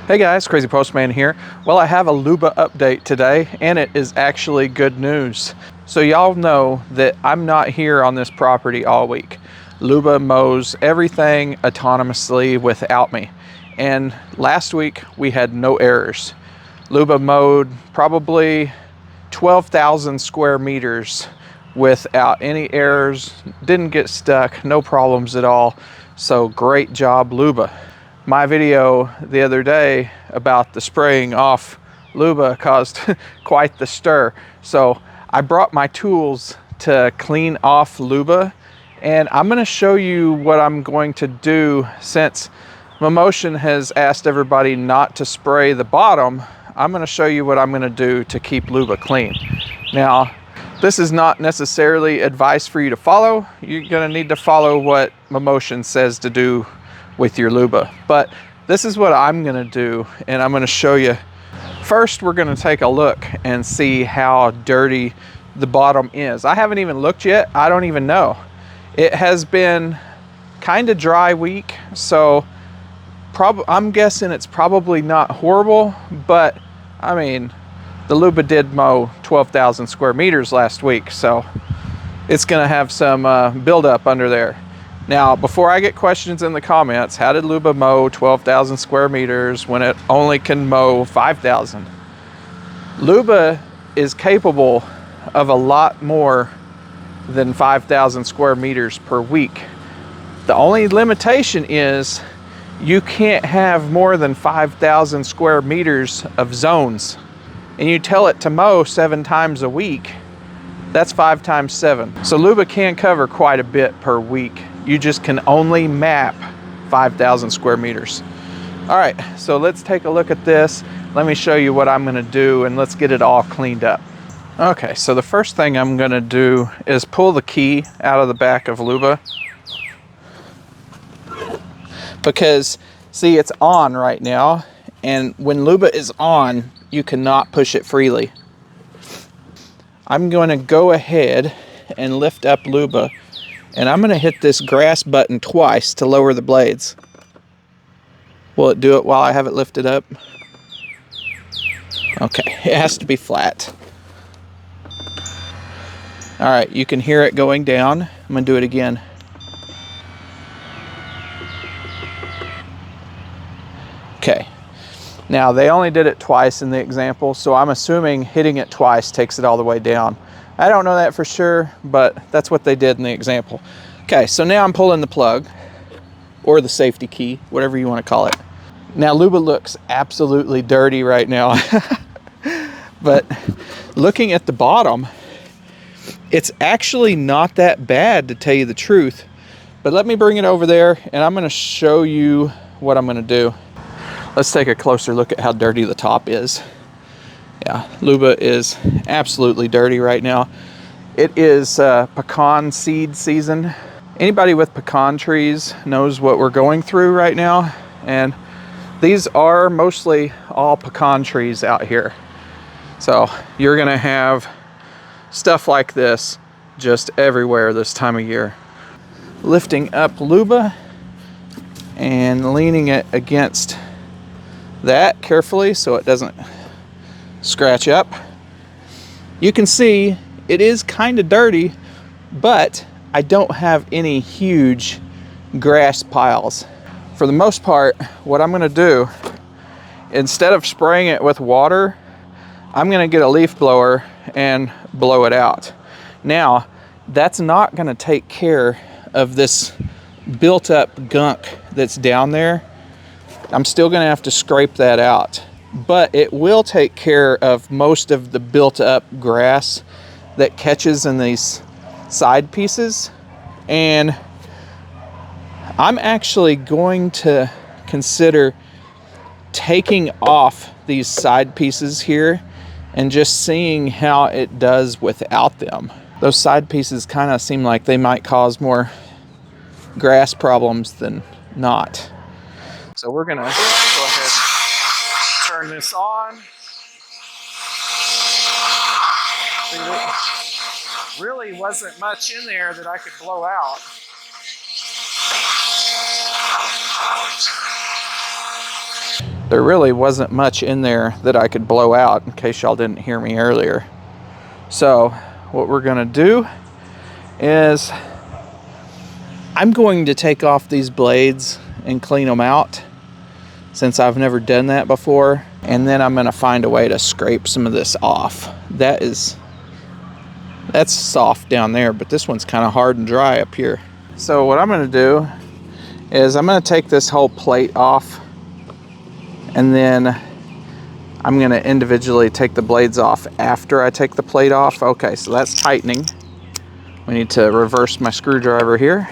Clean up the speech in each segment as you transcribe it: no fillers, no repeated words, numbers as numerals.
Hey guys, Crazy Postman here. Well, I have a Luba update today, and it is actually good news. So y'all know that I'm not here on this property all week. Luba mows everything autonomously without me. And last week we had no errors. Luba mowed probably 12,000 square meters without any errors, didn't get stuck, no problems at all. So great job, Luba. My video the other day about the spraying off Luba caused quite the stir. So I brought my tools to clean off Luba, and I'm going to show you what I'm going to do. Since Mammotion has asked everybody not to spray the bottom, I'm going to show you what I'm going to do to keep Luba clean. Now, this is not necessarily advice for you to follow. You're going to need to follow what Mammotion says to do with your Luba, but this is what I'm going to do, and I'm going to show you. First, we're going to take a look and see how dirty the bottom is. I haven't even looked yet. I don't even know. It has been kind of dry week, so I'm guessing it's probably not horrible, but I mean, the Luba did mow 12,000 square meters last week, so it's going to have some buildup under there. Now, before I get questions in the comments, how did Luba mow 12,000 square meters when it only can mow 5,000? Luba is capable of a lot more than 5,000 square meters per week. The only limitation is you can't have more than 5,000 square meters of zones. And you tell it to mow 7 times a week. That's 5 times 7. So Luba can cover quite a bit per week. You just can only map 5,000 square meters. All right, so let's take a look at this. Let me show you what I'm gonna do, and let's get it all cleaned up. Okay, so the first thing I'm gonna do is pull the key out of the back of Luba. Because, see, it's on right now, and when Luba is on, you cannot push it freely. I'm going to go ahead and lift up Luba, and I'm going to hit this grass button twice to lower the blades. Will it do it while I have it lifted up? Okay, it has to be flat. All right, you can hear it going down. I'm going to do it again. Okay. Now, they only did it twice in the example, so I'm assuming hitting it twice takes it all the way down. I don't know that for sure, but that's what they did in the example. Okay, so now I'm pulling the plug, or the safety key, whatever you want to call it. Now, Luba looks absolutely dirty right now, but looking at the bottom, it's actually not that bad, to tell you the truth. But let me bring it over there, and I'm going to show you what I'm going to do. Let's take a closer look at how dirty the top is. Yeah, Luba is absolutely dirty right now. It is pecan seed season. Anybody with pecan trees knows what we're going through right now. And these are mostly all pecan trees out here. So you're gonna have stuff like this just everywhere this time of year. Lifting up Luba and leaning it against that carefully so it doesn't scratch up. You can see it is kind of dirty, but I don't have any huge grass piles. For the most part, what I'm going to do, instead of spraying it with water, I'm going to get a leaf blower and blow it out. Now, that's not going to take care of this built up gunk that's down there. I'm still going to have to scrape that out, but it will take care of most of the built up grass that catches in these side pieces. And I'm actually going to consider taking off these side pieces here and just seeing how it does without them. Those side pieces kind of seem like they might cause more grass problems than not. So we're gonna go ahead and turn this on. See, there really wasn't much in there that I could blow out. There really wasn't much in there that I could blow out, in case y'all didn't hear me earlier. So what we're gonna do is I'm going to take off these blades and clean them out, since I've never done that before. And then I'm gonna find a way to scrape some of this off. That's soft down there, but this one's kind of hard and dry up here. So what I'm gonna do is I'm gonna take this whole plate off, and then I'm gonna individually take the blades off after I take the plate off. Okay, so that's tightening. We need to reverse my screwdriver here.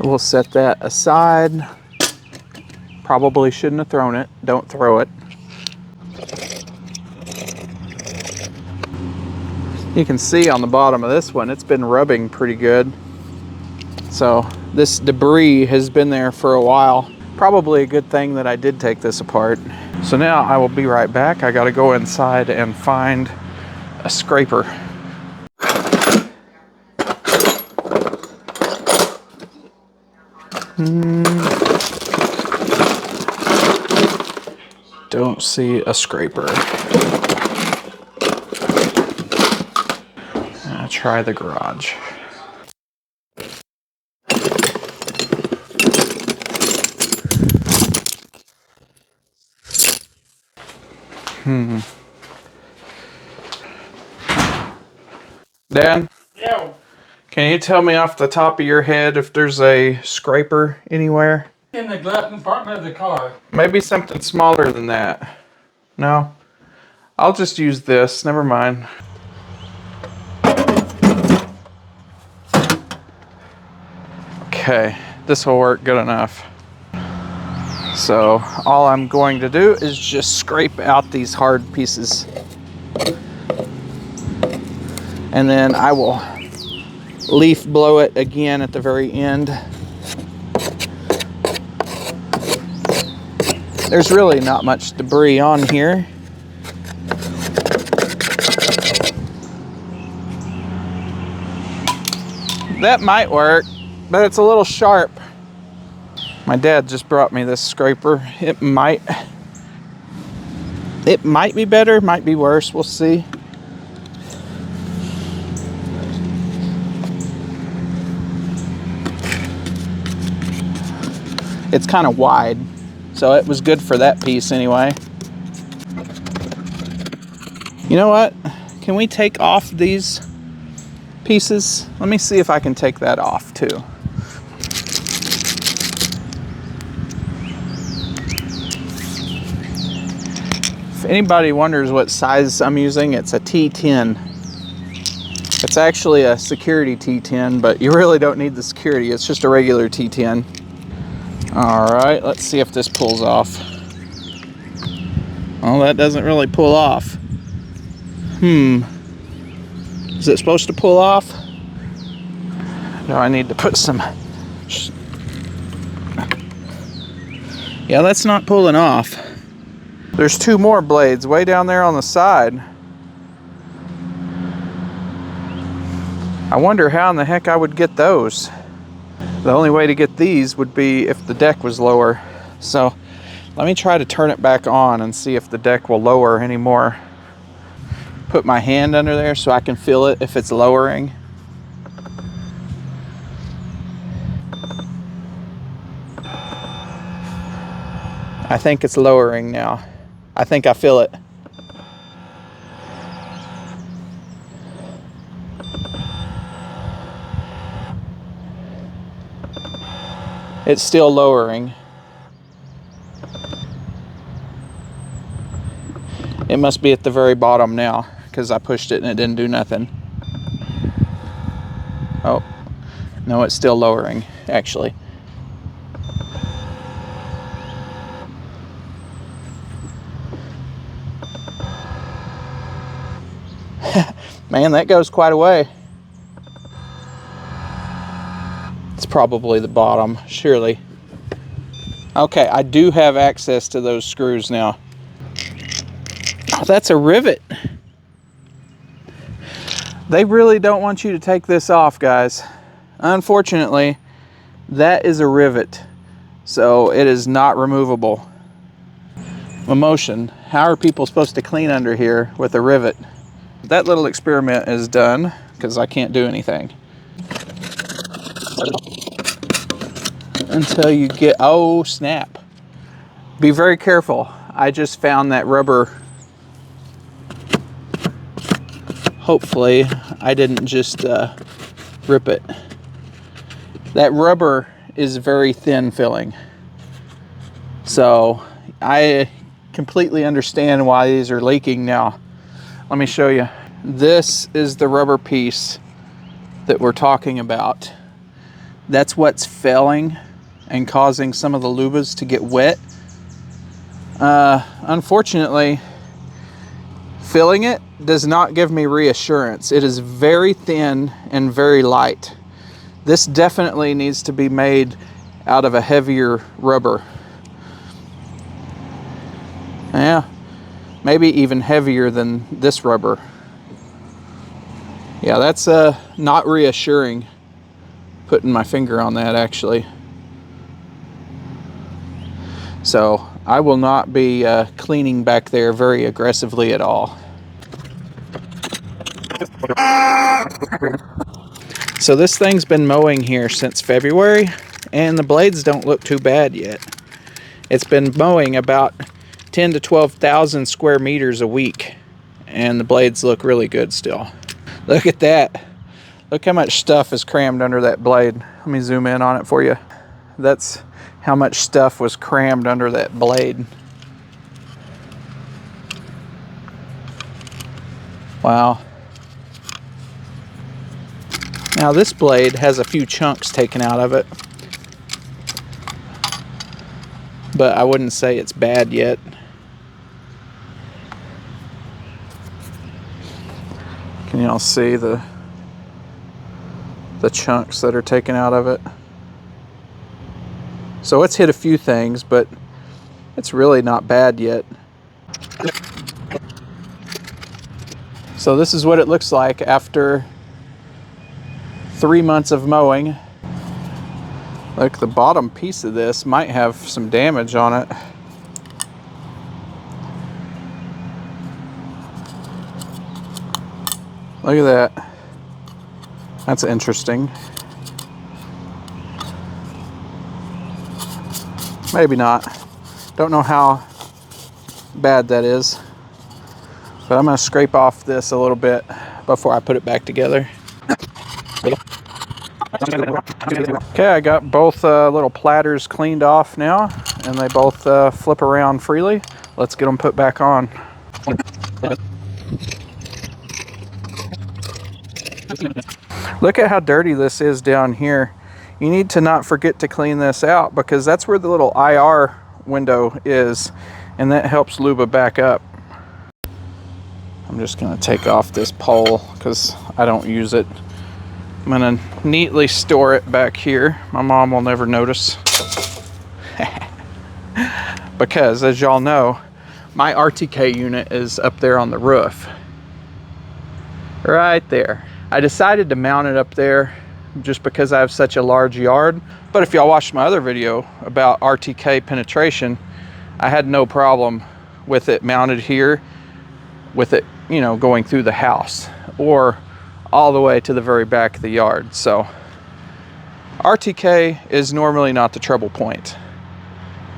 We'll set that aside. Probably shouldn't have thrown it. Don't throw it. You can see on the bottom of this one, it's been rubbing pretty good. So this debris has been there for a while. Probably a good thing that I did take this apart. So now I will be right back. I gotta go inside and find a scraper. Don't see a scraper. I'll try the garage. Dan? Yeah. Can you tell me off the top of your head if there's a scraper anywhere? In the glove compartment of the car. Maybe something smaller than that. No? I'll just use this. Never mind. Okay, this will work good enough. So all I'm going to do is just scrape out these hard pieces. And then I will leaf blow it again at the very end. There's really not much debris on here. That might work, but it's a little sharp. My dad just brought me this scraper. It might be better, might be worse, we'll see. It's kind of wide, so it was good for that piece anyway. You know what? Can we take off these pieces? Let me see if I can take that off too. If anybody wonders what size I'm using, it's a T10. It's actually a security T10, but you really don't need the security. It's just a regular T10. All right, let's see if this pulls off. Well, that doesn't really pull off. Is it supposed to pull off? No, I need to put some... Yeah, that's not pulling off. There's two more blades way down there on the side. I wonder how in the heck I would get those. The only way to get these would be if the deck was lower. So let me try to turn it back on and see if the deck will lower anymore. Put my hand under there so I can feel it if it's lowering. I think it's lowering now. I think I feel it. It's still lowering. It must be at the very bottom now because I pushed it and it didn't do nothing. Oh, no, it's still lowering actually. Man, that goes quite a way. It's probably the bottom, surely. Okay, I do have access to those screws now. Oh, that's a rivet. They really don't want you to take this off, guys. Unfortunately, that is a rivet. So it is not removable. Mammotion, how are people supposed to clean under here with a rivet? That little experiment is done because I can't do anything. Until you get, oh snap. Be very careful. I just found that rubber. Hopefully I didn't just rip it. That rubber is very thin filling. So I completely understand why these are leaking now. Let me show you. This is the rubber piece that we're talking about. That's what's failing and causing some of the lubas to get wet. Unfortunately, filling it does not give me reassurance. It is very thin and very light. This definitely needs to be made out of a heavier rubber. Yeah, maybe even heavier than this rubber. Yeah, that's not reassuring, putting my finger on that actually. So I will not be cleaning back there very aggressively at all. So this thing's been mowing here since February, and the blades don't look too bad yet. It's been mowing about 10 to 12,000 square meters a week, and the blades look really good still. Look at that. Look how much stuff is crammed under that blade. Let me zoom in on it for you. That's how much stuff was crammed under that blade. Wow. Now this blade has a few chunks taken out of it, but I wouldn't say it's bad yet. Can y'all see the chunks that are taken out of it? So it's hit a few things, but it's really not bad yet. So this is what it looks like after 3 months of mowing. Look, the bottom piece of this might have some damage on it. Look at that. That's interesting. Maybe not. Don't know how bad that is. But I'm going to scrape off this a little bit before I put it back together. Okay, I got both little platters cleaned off now, and they both flip around freely. Let's get them put back on. Look at how dirty this is down here. You need to not forget to clean this out, because that's where the little IR window is, and that helps Luba back up. I'm just going to take off this pole because I don't use it. I'm going to neatly store it back here. My mom will never notice. Because, as y'all know, my RTK unit is up there on the roof. Right there. I decided to mount it up there just because I have such a large yard. But if y'all watched my other video about RTK penetration, I had no problem with it mounted here, with it, you know, going through the house or all the way to the very back of the yard. So RTK is normally not the trouble point.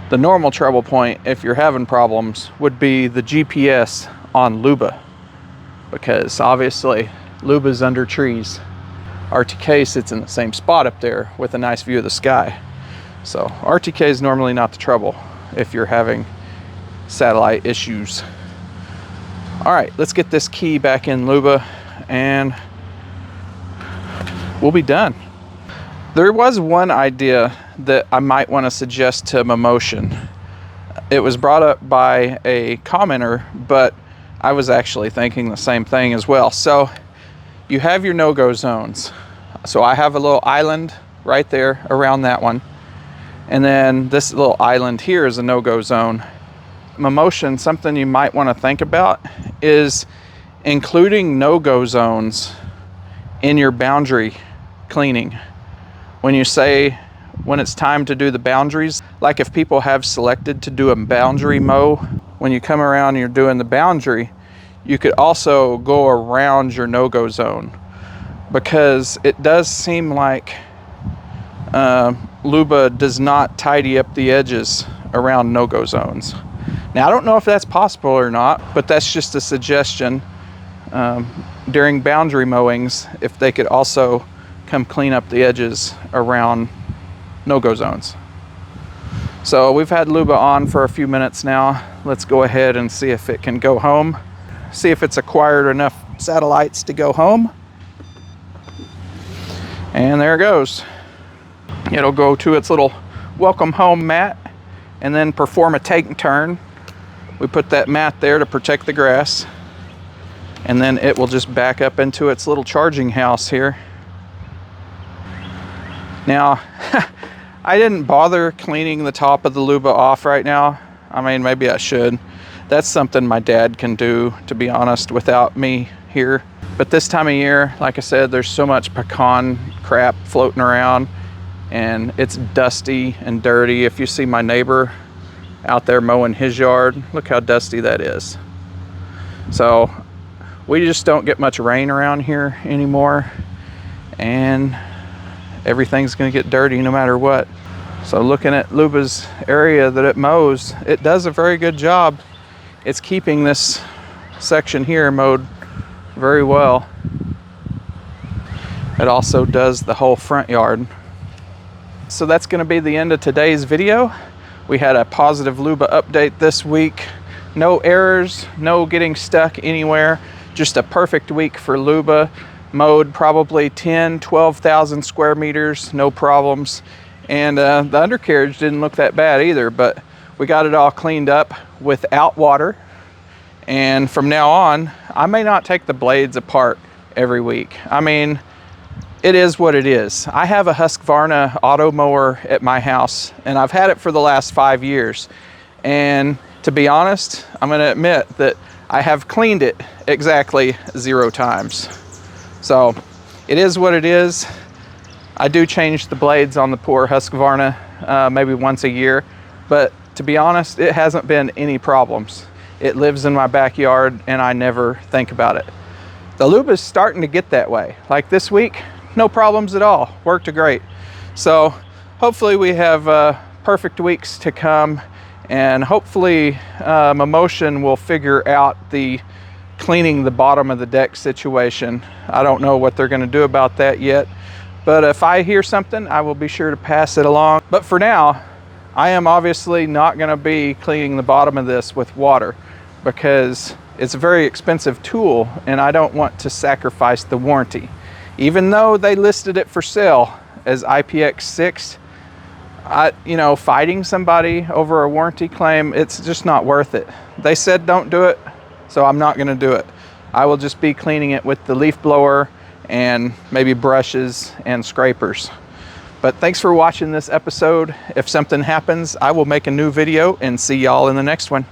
The normal trouble point, if you're having problems, would be the GPS on Luba, because obviously Luba's under trees. RTK sits in the same spot up there with a nice view of the sky. So RTK is normally not the trouble if you're having satellite issues. All right, let's get this key back in Luba and we'll be done. There was one idea that I might want to suggest to Mammotion. It was brought up by a commenter, but I was actually thinking the same thing as well. So you have your no-go zones. So I have a little island right there around that one. And then this little island here is a no-go zone. Mammotion, something you might want to think about is including no-go zones in your boundary cleaning. When you say, when it's time to do the boundaries, like if people have selected to do a boundary mow, when you come around and you're doing the boundary, you could also go around your no-go zone, because it does seem like Luba does not tidy up the edges around no-go zones. Now, I don't know if that's possible or not, but that's just a suggestion. During boundary mowings, if they could also come clean up the edges around no-go zones. So we've had Luba on for a few minutes now. Let's go ahead and see if it can go home. See if it's acquired enough satellites to go home. And there it goes. It'll go to its little welcome home mat and then perform a take turn. We put that mat there to protect the grass, and then it will just back up into its little charging house here. Now, I didn't bother cleaning the top of the Luba off right now. I mean, maybe I should. That's something my dad can do, to be honest, without me here. But this time of year, like I said, there's so much pecan crap floating around, and it's dusty and dirty. If you see my neighbor out there mowing his yard, look how dusty that is. So we just don't get much rain around here anymore, and everything's gonna get dirty no matter what. So looking at Luba's area that it mows, it does a very good job. It's keeping this section here mowed very well. It also does the whole front yard. So that's gonna be the end of today's video. We had a positive Luba update this week. No errors, no getting stuck anywhere. Just a perfect week for Luba. Mowed probably 10, 12,000 square meters, no problems. And the undercarriage didn't look that bad either, but we got it all cleaned up without water. And from now on, I may not take the blades apart every week. I mean, it is what it is. I have a Husqvarna auto mower at my house, and I've had it for the last 5 years. And to be honest, I'm gonna admit that I have cleaned it exactly 0 times. So it is what it is. I do change the blades on the poor Husqvarna maybe once a year, but to be honest, it hasn't been any problems. It lives in my backyard and I never think about it. The Luba's starting to get that way. Like this week, no problems at all, worked great. So hopefully we have perfect weeks to come, and hopefully Mammotion will figure out the cleaning the bottom of the deck situation. I don't know what they're gonna do about that yet, but if I hear something, I will be sure to pass it along. But for now, I am obviously not gonna be cleaning the bottom of this with water, because it's a very expensive tool and I don't want to sacrifice the warranty. Even though they listed it for sale as IPX6, you know, fighting somebody over a warranty claim, it's just not worth it. They said don't do it, so I'm not gonna do it. I will just be cleaning it with the leaf blower and maybe brushes and scrapers. But thanks for watching this episode. If something happens, I will make a new video and see y'all in the next one.